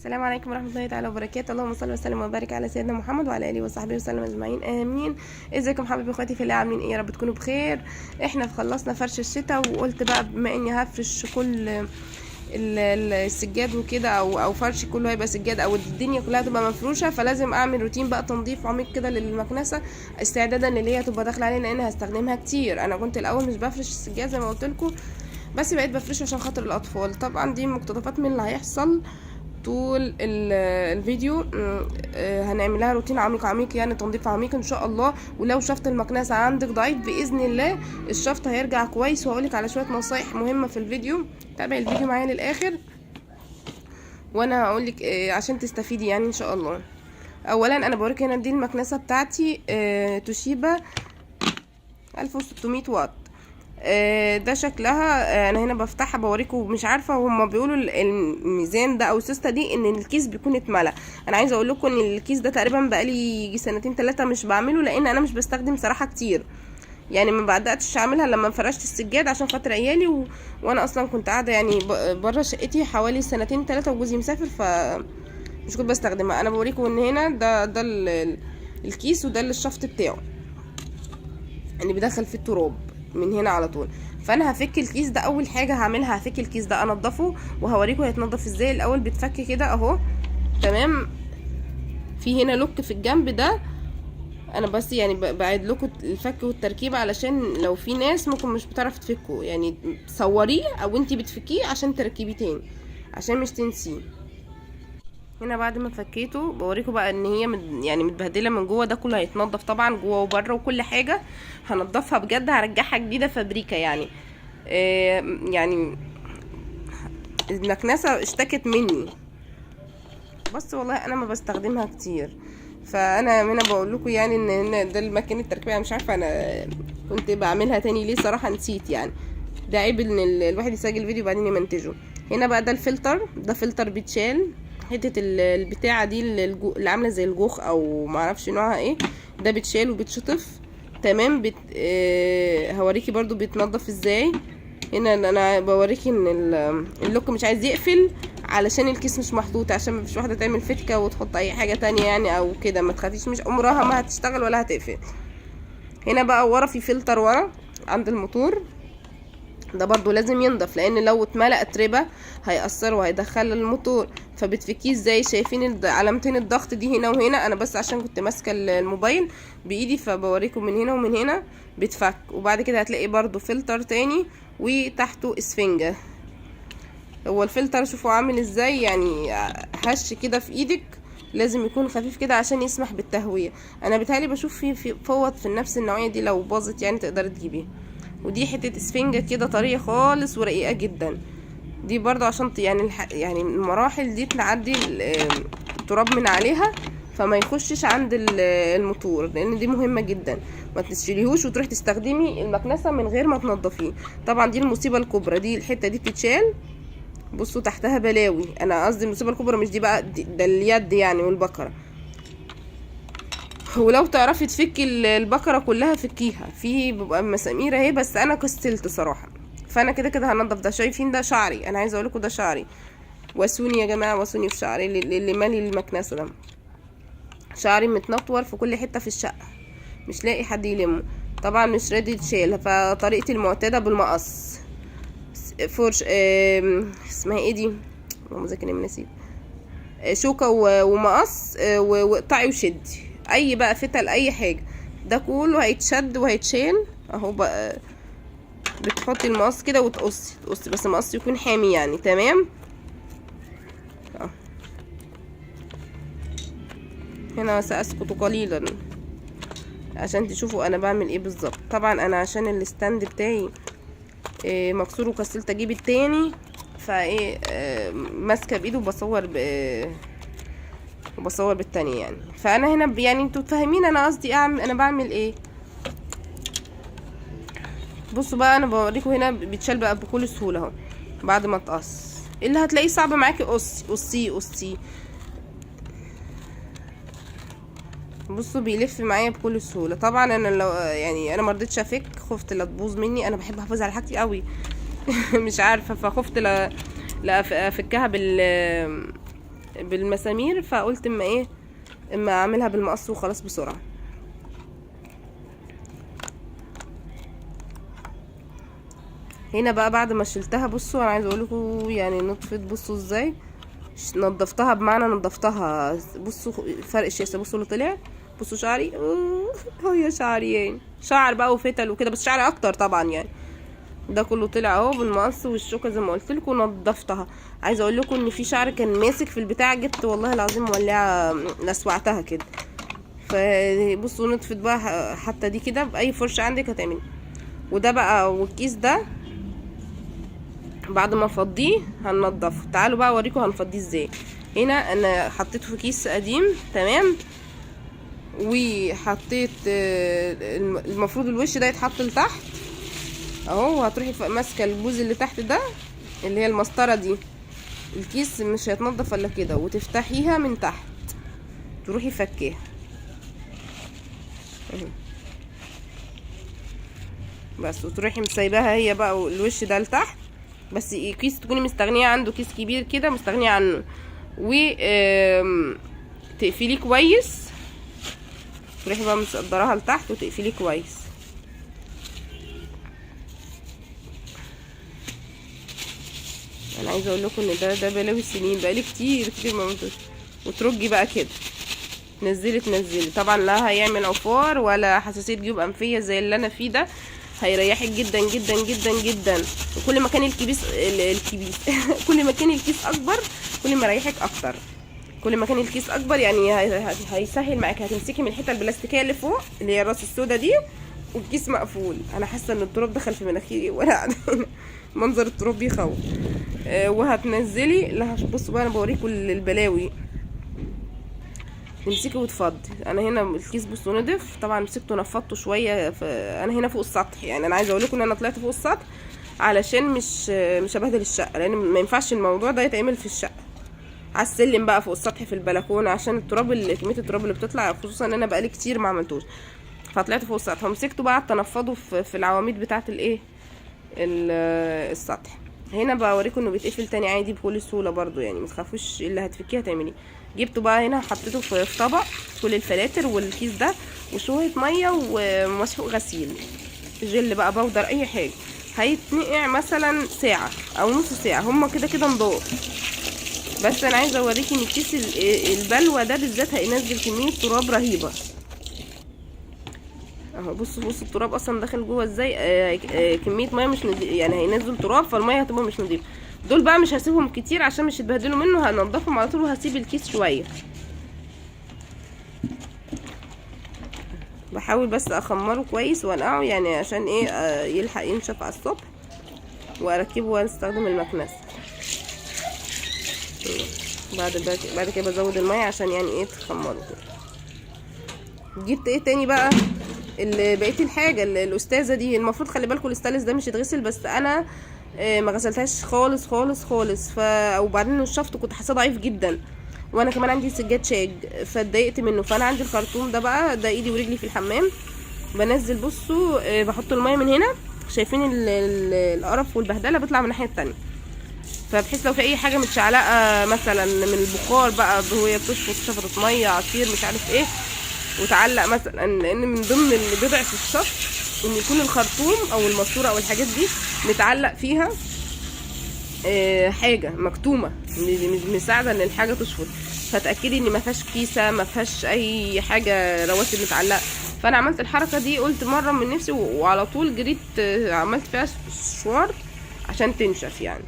السلام عليكم ورحمة الله تعالى وبركاته. اللهم صل وسلم وبارك على سيدنا محمد وعلى اله وصحبه وسلم اجمعين امين. ازيكم حبايبي اخواتي في الله، عاملين ايه؟ يا رب تكونوا بخير. احنا خلصنا فرش الشتاء، وقلت بقى بما اني هفرش كل السجاد وكده او فرشي كله هيبقى سجاد او الدنيا كلها تبقى مفروشه، فلازم اعمل روتين بقى تنظيف عميق كده للمكنسه استعدادا اللي هي تبقى داخله علينا، لان هستخدمها كتير. انا كنت الاول مش بفرش السجاد زي ما قلت لكم، بس بقيت بفرشه عشان خاطر الاطفال. طبعا دي مقتطفات من اللي هيحصل طول الفيديو. هنعملها روتين عميق عميق، يعني تنظيف عميق ان شاء الله. ولو شفط المكنسه عندك ضعيف باذن الله الشفط هيرجع كويس، وهقولك على شويه نصايح مهمه في الفيديو. تابعي الفيديو معايا للاخر وانا هقولك عشان تستفيدي يعني ان شاء الله. اولا انا بوريك هنا دي المكنسه بتاعتي توشيبا 1600 واط. ده شكلها. انا هنا بفتحها بوريكم. مش عارفه هما بيقولوا الميزان ده او السوسته دي ان الكيس بيكون اتملى. انا عايزه اقول لكم ان الكيس ده تقريبا بقالي يجي سنتين 3 مش بعمله، لان انا مش بستخدم صراحه كتير، يعني ما بداتش اعملها لما فرشت السجاد عشان خاطر عيالي وانا اصلا كنت قاعده يعني بره شقتي حوالي سنتين 3 وجوزي مسافر، ف مش كنت بستخدمها. انا بوريكم ان هنا ده الكيس، وده الشفط بتاعه اللي بيدخل فيه التراب من هنا على طول. فانا هفك الكيس ده. اول حاجه هعملها هفك الكيس ده انضفه، وهوريكم هيتنضف ازاي. الاول بتفك كده اهو، تمام. في هنا لوك في الجنب ده، انا بس يعني بعد لكم الفك والتركيب علشان لو في ناس ممكن مش بتعرف تفكه، يعني صوريه او انتي بتفكيه عشان تركبيه تاني عشان مش تنسيه. هنا بعد ما فكيته بوريكم بقى ان هي يعني متبهدله من جوه. ده كله هيتنضف طبعا جوه وبره وكل حاجه هنضفها بجد، هرجعها جديده فابريكا يعني. يعني المكنسه اشتكت مني، بس والله انا ما بستخدمها كتير. فانا هنا بقول لكم يعني ان ده المكان التركيبيه. مش عارفه انا كنت بعملها تاني ليه، صراحه نسيت يعني. ده عيب ان الواحد يسجل فيديو وبعدين يمنتجه. هنا بقى ده الفلتر، ده فلتر بيتشال. حته البتاعه دي اللي عامله زي الجوخ او معرفش نوعها ايه، ده بيتشال وبيتشطف، تمام. هوريكي برضو بيتنضف ازاي. هنا انا بوريكي ان اللوك مش عايز يقفل علشان الكيس مش محطوط، عشان مفيش واحده تعمل فتكه وتحط اي حاجه تانية يعني او كده. ما تخافيش، مش عمرها ما هتشتغل ولا هتقفل. هنا بقى ورا في فلتر ورا عند الموتور، ده برضو لازم ينضف، لان لو اتملأ اتربه هيأثر وهيدخل الموتور. فبتفكيه ازاي؟ شايفين علامتين الضغط دي هنا وهنا؟ انا بس عشان كنت ماسكه الموبايل بايدي فبوريكم من هنا ومن هنا بتفك. وبعد كده هتلاقي برضو فلتر تاني وتحته اسفنجه. هو الفلتر شوفوا عامل ازاي، يعني هش كده في ايدك، لازم يكون خفيف كده عشان يسمح بالتهويه. انا بتهيألي بشوف في فوط في نفس النوعيه دي، لو باظت يعني تقدري تجيبيها. ودي حته اسفنجه كده طريه خالص ورقيقه جدا، دي برضو عشان يعني المراحل دي تعدي التراب من عليها فما يخشش عند الموتور، لان دي مهمه جدا. ما تشيليهوش وتروحي تستخدمي المكنسه من غير ما تنضفيه. طبعا دي المصيبه الكبرى، دي الحته دي بتتشال. بصوا تحتها بلاوي. انا قصدي المصيبه الكبرى مش دي بقى، ده اليد يعني والبكره. ولو تعرفي تفكي البكره كلها فكيها، في بيبقى مسامير اهي، بس انا كسلت صراحه. فانا كده كده هنضف ده. شايفين ده شعري؟ انا عايزه اقول لكم ده شعري. واسوني يا جماعه، واسوني في شعري اللي مالي المكنسه ده. شعري متنطور في كل حته في الشقه، مش لاقي حد يلمه. طبعا مش راضي يتشال، فطريقتي المعتاده بالمقص. فرش اسمها ايه دي؟ اللهم ذكرني من نسيت. شوكه ومقص، واقطعي وشدي اي بقى فتل اي حاجه. ده كله هيتشد وهيتشال اهو بقى. بتحطي المقص كده وتقصي بس المقص يكون حامي يعني، تمام. هنا سأسكت قليلا عشان تشوفوا انا بعمل ايه بالظبط. طبعا انا عشان الستاند بتاعي مكسور وكسلت اجيب التاني، فايه ماسكه بايده وبصور بالتانية يعني. فانا هنا يعني انتوا فاهمين انا قصدي انا بعمل ايه. بصوا بقى انا بوريكم هنا بيتشال بقى بكل سهوله اهو. بعد ما تقص اللي هتلاقيه صعب معاكي قصيه. بصوا بيلف معايا بكل سهوله. طبعا انا لو يعني انا مرضتش افك، خفت لا تبوظ مني. انا بحب احافظ على حاجتي قوي مش عارفه، فخفت لا افكها بالمسامير، فقلت اما اعملها بالمقص وخلاص بسرعه. هنا بقى بعد ما شلتها، بصوا انا عايزه اقول لكم يعني نطفت، بصوا ازاي نضفتها، بمعنى نضفتها. بصوا فرق الشاسه، بصوا اللي طلع، بصوا شعري هو يا شعري يعني شعر بقى وفتل وكده، بس شعري اكتر طبعا يعني. ده كله طلع اهو بالمقص والشوكه زي ما قلت لكم، نضفتها. عايزه اقول لكم ان في شعر كان ماسك في البتاع، جبت والله العظيم مولعه لسوعتها كده. فبصوا نطفت بقى حتى دي كده باي فرشه عندك هتعملي. وده بقى والكيس ده بعد ما افضيه هننضفه. تعالوا بقى اوريكم هنفضيه ازاي. هنا انا حطيته في كيس قديم تمام، وحطيت المفروض الوش ده يتحط لتحت اهو، وهتروحي ماسكه البوز اللي تحت ده اللي هي المسطره دي. الكيس مش هيتنضف الا كده، وتفتحيها من تحت تروحي فكيها بس، وتروحي مسيباها هي بقى الوش ده لتحت. بس كيس تكوني مستغنيه عنده، كيس كبير كده مستغنيه عنه، و تقفليه كويس. تروحي بقى مصدراها لتحت وتقفليه كويس. انا عايزه اقول لكم ان ده بلاوي سنين، بقالي كتير ما عملتوش. وترجي بقى كده، تنزلي طبعا، لا هيعمل عفار ولا حساسيه جيوب انفيه زي اللي انا فيه ده. هيريحك جدا جدا جدا جدا. وكل ما كان الكيس كل ما كان الكيس اكبر كل ما يريحك اكتر. كل ما كان الكيس اكبر يعني هيسهل معاك. هتمسكي من الحته البلاستيكيه اللي فوق اللي هي الراس السودا دي، والكيس مقفول. انا حاسه ان التراب دخل في مناخيري وانا قاعده منظر التراب بيخوف. وهتنزلي. بصوا بقى انا بوريكم البلاوي. تمسكي وتفضي. انا هنا الكيس بصوا نضف طبعا، مسكته نفضته شويه. انا هنا فوق السطح يعني. انا عايزه اقول لكم ان انا طلعت فوق السطح علشان مش هبهدل الشقه، لان ما ينفعش الموضوع ده يتعمل في الشقه. على السلم بقى فوق السطح في البلكونه، عشان كميه التراب اللي بتطلع، خصوصا ان انا بقالي كتير ما عملتوش. فطلعت فوق السطح ومسكته بقى تنفضه في العواميد بتاعه السطح. هنا بقى اوريكم انه بيتقفل تاني عادي بكل سهوله برضو يعني، ما تخافوش اللي هتفكيه هتعمليه. جبته بقى هنا حطيته في طبق، كل الفلاتر والكيس ده وشويه ميه ومسحوق غسيل، جل بقى بودر اي حاجه. هيتنقع مثلا ساعه او نص ساعه، هما كده كده نضاف. بس انا عايزه اوريكي ان الكيس البلوه ده بالذات هينزل كميه تراب رهيبه اهو. بصوا التراب اصلا داخل جوه ازاي. كميه ميه مش يعني هينزل تراب، فالميه هتبقى مش نظيفه. دول بقى مش هسيبهم كتير عشان مش يتبهدلوا منه، هنضفهم على طول. وهسيب الكيس شويه، بحاول بس اخمره كويس وانقعه يعني عشان يلحق ينشف على الصبح واركبه واستخدم المكنسه. بعد كده بزود الميه عشان يعني تخمره كده. جبت تاني بقى بقيت الحاجه الاستاذه دي. المفروض خلي بالكم الاستانلس ده مش يتغسل، بس انا ما غسلتهاش خالص خالص خالص. وبعدين نشفته كنت حاسه ضعيف جدا، وانا كمان عندي سجاد شاج فاتضايقت منه. فانا عندي الخرطوم ده بقى، ده ايدي ورجلي في الحمام بنزل. بصوا بحط الميه من هنا، شايفين القرف والبهدله بيطلع من الناحيه التانية. فبحيث لو في اي حاجه متشعلقه مثلا من البخار بقى وهي بتشفط، شفطت ميه عصير مش عارف ايه وتعلق مثلا، لان من ضمن اللي بيضعف الشفط ان يكون الخرطوم او الماسوره او الحاجات دي متعلق فيها حاجه مكتومه مش مساعده ان الحاجه تشفط. فتاكدي ان ما فيهاش كيسه، ما فيهاش اي حاجه رواسب متعلقه. فانا عملت الحركه دي، قلت مره من نفسي وعلى طول جريت عملت فيها شوار عشان تنشف يعني.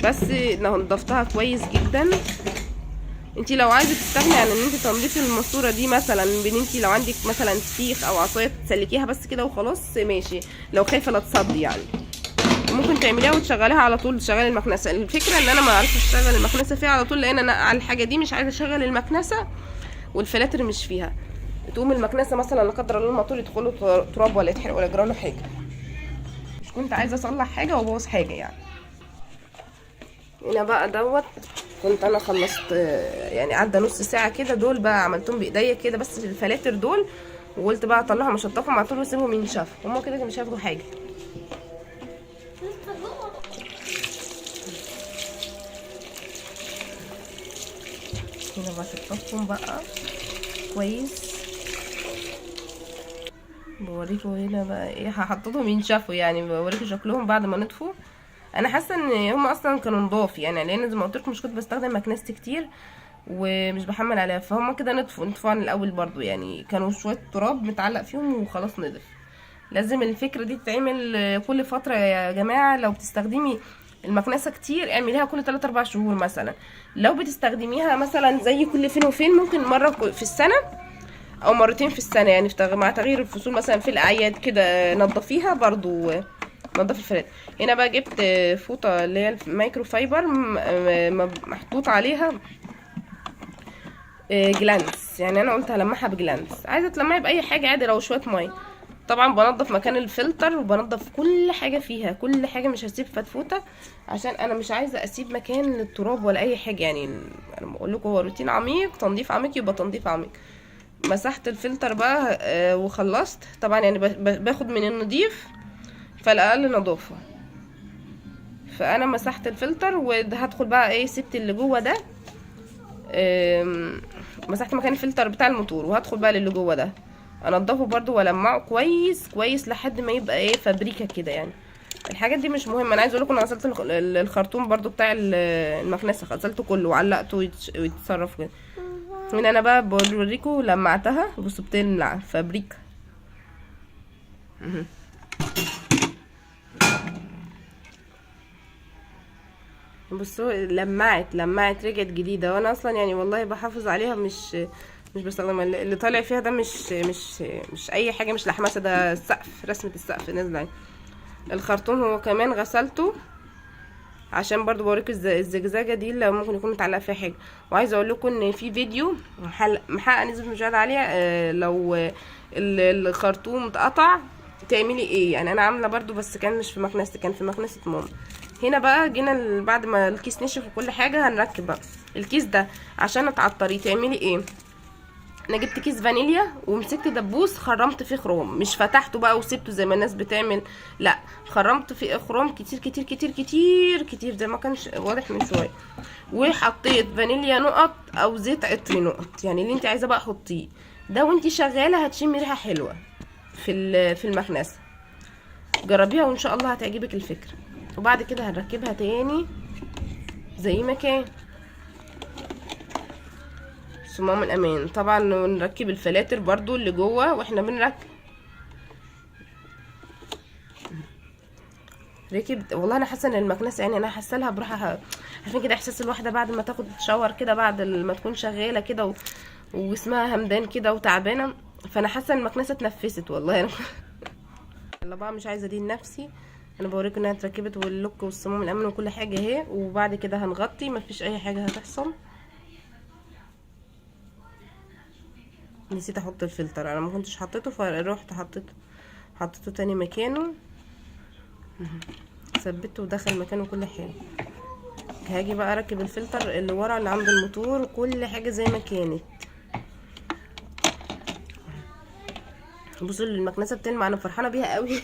بس نضفتها كويس جدا. انتي لو عايزه تستغني عن ان انتي تنظيف الماسوره دي مثلا، بان انتي لو عندك مثلا سيخ او عصايه تسلكيها بس كده وخلاص ماشي، لو خايفه لا تصدي يعني ممكن تعمليها وتشغليها على طول، تشغلي المكنسه. الفكره ان انا ما اعرفش اشغل المكنسه فيها على طول، لان انا على الحاجه دي مش عايزه اشغل المكنسه والفلاتر مش فيها، تقوم المكنسه مثلا لا قدر الله الموتور يدخله تراب ولا يتحرق ولا يجرى له حاجه. مش كنت عايزه اصلح حاجه وابوظ حاجه يعني. هنا بقى كنت انا خلصت يعني عدى نص ساعه كده. دول بقى عملتهم بايديا كده بس الفلاتر دول، وقلت بقى اطلعهم اشطفهم على طول واسيبهم ينشفوا. هما كده مش هياخدوا حاجه. هنا بحطهم بقى كويس. بوريكم هنا بقى ايه، هحطهم ينشفوا يعني، بوريكم شكلهم بعد ما نطفوا. انا حاسه ان هم اصلا كانوا نضاف يعني، لان زي ما قلت لكم مش كنت بستخدم مكنسه كتير ومش بحمل عليها، فهم كده نطفوا عن الاول برضو يعني، كانوا شويه تراب متعلق فيهم وخلاص نضف. لازم الفكره دي تتعمل كل فتره يا جماعه. لو بتستخدمي المكنسه كتير اعمليها كل 3 4 شهور مثلا. لو بتستخدميها مثلا زي كل فين وفين، ممكن مره في السنه او مرتين في السنه يعني، مع تغيير الفصول مثلا في الاعياد كده نضفيها برضو، نضف الفلات. هنا بقى جبت فوطه اللي هي المايكرو فايبر محطوط عليها جلانس، يعني انا قلت هلمعها بجلانس. عايزه تلمعي باي حاجه عادي، لو شويه ميه. طبعا بنضف مكان الفلتر وبنضف كل حاجه فيها، كل حاجه، مش هسيب فتفوته عشان انا مش عايزه اسيب مكان للتراب ولا اي حاجه يعني. انا بقول لكم هو روتين عميق، تنظيف عميق يبقى تنظيف عميق. مسحت الفلتر بقى وخلصت طبعا يعني، باخد من النضيف فالاقل نظافه. فانا مسحت الفلتر وهدخل بقى ايه، سبت اللي جوه ده، مسحت مكان الفلتر بتاع الموتور، وهدخل بقى للي جوه ده انضفه برضو والمعه كويس كويس لحد ما يبقى ايه، فابريكا كده يعني. الحاجات دي مش مهمه. انا عايزه اقول لكم انا غسلت الخرطوم برضو بتاع المكنسه، غسلته كله وعلقته ويتصرف كده. هنا انا بقى بوريكم لمعتها، بصوا بتلمع فابريكا. بصوا لمعت رجعت جديده، وانا اصلا يعني والله بحافظ عليها، مش بستخدمها. اللي طالع فيها ده مش اي حاجه، مش لحمسه، ده السقف، رسمه السقف نازله يعني. الخرطوم هو كمان غسلته عشان برضو بوريكم الزجزاجه دي اللي ممكن يكون متعلق فيها حاجه. وعايزه اقول لكم ان في فيديو محقق نسبه مشاهده عاليه، لو الخرطوم اتقطع تعملي ايه يعني. انا عامله برضو بس كان مش في مكنسه، كان في مكنسه ماما. هنا بقى جينا بعد ما الكيس نشف وكل حاجه هنركب بقى الكيس ده. عشان تعطريه تعملي ايه، انا جبت كيس فانيليا ومسكت دبوس خرمت فيه خروم، مش فتحته بقى وسبته زي ما الناس بتعمل، لا، خرمت فيه خروم كتير كتير كتير كتير كتير زي ما كانش واضح من شويه. وحطيت فانيليا نقط او زيت عطري نقط، يعني اللي انت عايزه بقى حطيه ده، وانت شغاله هتشمي ريحه حلوه في المكنسه. جربيها وان شاء الله هتعجبك الفكره. وبعد كده هنركبها تاني زي ما كان، صمام الامان. طبعا نركب الفلاتر برضو اللي جوه واحنا بنركب. ركبت والله، انا حاسه ان المكنسه يعني انا حاسه لها براحه، عشان كده احساس الواحده بعد ما تاخد شاور كده، بعد ما تكون شغاله كده وجسمها همدان كده وتعبانه، فانا حاسه ان المكنسه اتنفست والله. انا يلا بقى مش عايزه دي لنفسي، انا بوريكم انها اتركبت واللوك والصمام الامان وكل حاجه اهي. وبعد كده هنغطي، مفيش اي حاجه هتحصل. نسيت احط الفلتر، انا ما كنتش حطيته فروحت حطيته تاني مكانه، ثبته ودخل مكانه كل حاجه. هاجي بقى اركب الفلتر اللي ورا اللي عند الموتور، كل حاجه زي ما كانت. بصوا المكنسه بتلمع، انا فرحانه بيها قوي.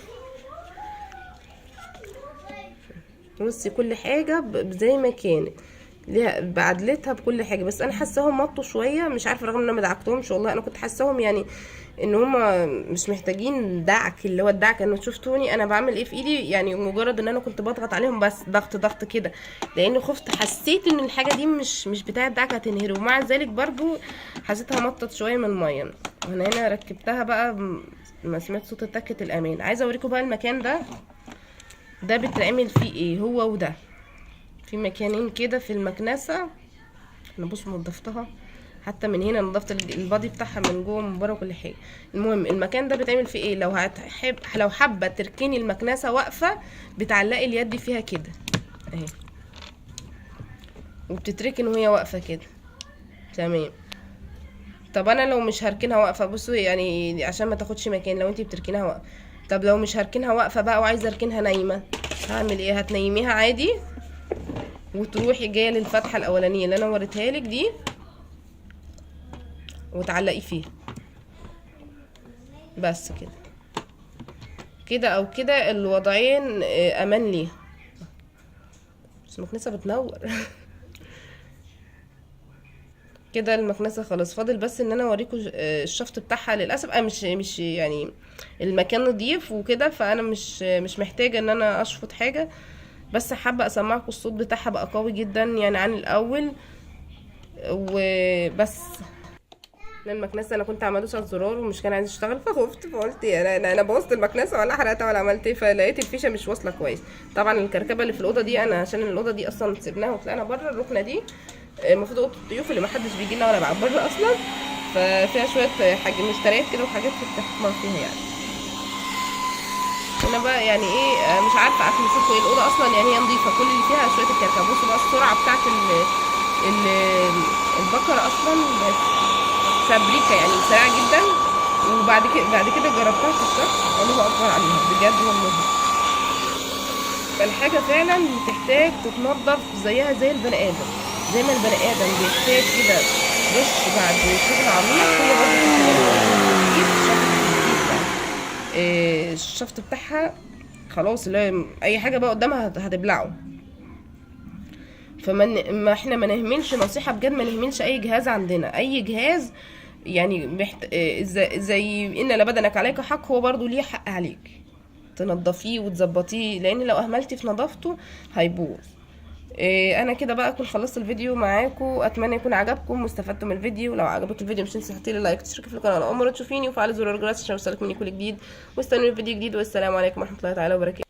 بصي كل حاجه زي ما كانت، ليها بعدلتها بكل حاجه. بس انا حاساهم مطوا شويه، مش عارفه، رغم ان انا ما دعكتهمش والله. انا كنت حاساهم يعني ان هما مش محتاجين دعك، اللي هو الدعك انه شفتوني انا بعمل ايه في ايدي يعني، مجرد ان انا كنت بضغط عليهم بس ضغط كده، لان خفت، حسيت ان الحاجه دي مش بتاعه دعك هتنهري. ومع ذلك برضو حسيتها مطت شويه من الميه. وانا هنا ركبتها بقى، ما سمعت صوت تكه الامان. عايزه اوريكم بقى المكان ده بتعمل فيه ايه. هو وده في مكانين كده في المكنسه، انا بص نضفتها حتى من هنا، نضفت البادي بتاعها من جوه من بره كل حاجه. المهم المكان ده بتعمل فيه ايه، لو حابه تركني المكنسه واقفه، بتعلقي اليد فيها كده اهي، وبتتركن وهي واقفه كده تمام. طب انا لو مش هركنها واقفه، بصوا يعني عشان ما تاخدش مكان، لو انتي بتركنها واقفه. طب لو مش هركنها واقفه بقى وعايزه اركنها نايمه، هعمل ايه، هتنيميها عادي وتروحي جايه للفتحه الاولانيه اللي انا وريتها لك دي، وتعلقي فيه بس كده كده او كده. الوضعين امان ليها. بس المكنسه بتنور. كده المكنسه خلاص، فاضل بس ان انا اوريكم الشفط بتاعها. للاسف انا مش يعني المكان نضيف وكده، فانا مش محتاجه ان انا اشفط حاجه، بس حابه اسمعكم الصوت بتاعها بقى قوي جدا يعني عن الاول وبس. المكنسه انا كنت عمال ادوس على الزرار ومش كان عايز يشتغل، فخفت فقلت انا بوظت المكنسه ولا حرقتها ولا عملت ايه، فلقيت الفيشه مش واصله كويس. طبعا الكركبه اللي في الاوضه دي انا عشان الاوضه دي اصلا سيبناها وطلعنا بره الركنه دي، المفروض اوضه الضيوف اللي محدش بيجي لنا ولا بعد بره اصلا، ففيها شويه حاجه مشتريات كده وحاجات بتحمر فيها يعني. انا بقى يعني ايه مش عارفه اكنسكم ايه، الاوضه اصلا يعني هي نظيفه، كل اللي فيها شويه الكركبه. بصوا بقى السرعه بتاعت ال البكره اصلا فابريكا يعني سريعه جدا. وبعد كده جربتها في الشخص، الله اكبر عليها بجد والله. فالحاجه فعلا بتحتاج تتنضف زيها زي البني ادم، زي ما البني ادم بيحتاج كده دش بعد شغل عميق، هي برضه الشفط بتاعها خلاص، اللي اي حاجه بقى قدامها هتبلعه. ما احنا ما نهملش، نصيحه بجد، ما نهملش اي جهاز عندنا، اي جهاز يعني زي ان لبدنك عليك حق، هو برضو ليه حق عليك تنضفيه وتظبطيه، لان لو اهملتي في نظافته هيبوظ. انا كده بقى اكون خلصت الفيديو معاكم، اتمنى يكون عجبكم واستفدتم من الفيديو. لو عجبك الفيديو مش تنسي تحطي لي لايك، تشتركي في القناه اول مره تشوفيني، وفعلي زر الجرس عشان يوصلك مني كل جديد، واستنوني في فيديو جديد، والسلام عليكم ورحمه الله تعالى وبركاته.